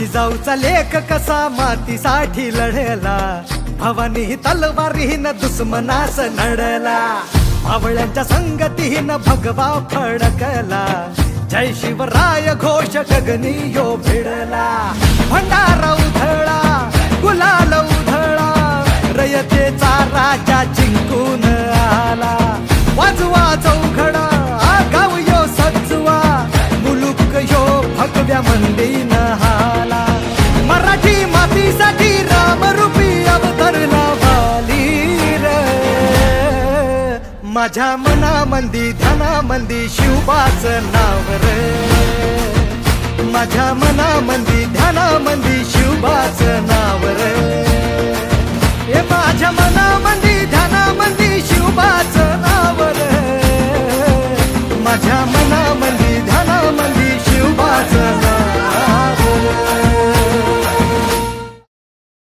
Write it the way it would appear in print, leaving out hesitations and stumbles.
जिजाऊचा लेख कसा मातीसाठी लढला, भवानी तलवारीन दुश्मनास नडला, मावळ्यांच्या संगतीन भगवा फडकला, जय शिवराय घोष गगनी यो भिडला, भंडारा उधळा गुलाल उधळा, रयतेचा राजा जिंकून आला, वाजवा चौघडा गाव यो सजवा, मुलुक यो भगव्या मंदीन हाला, मराठी मातीसाठी रामरूपी अवतरला वालीर, माझ्या मनामंदी ध्यानामंदी शिवबाचं नाव रे, माझ्या मनामंदी ध्यानामंदी शिवबाचं नाव रे, हे माझ्या मनामंदी ध्यानामंदी शिवबाचं नाव रे, माझ्या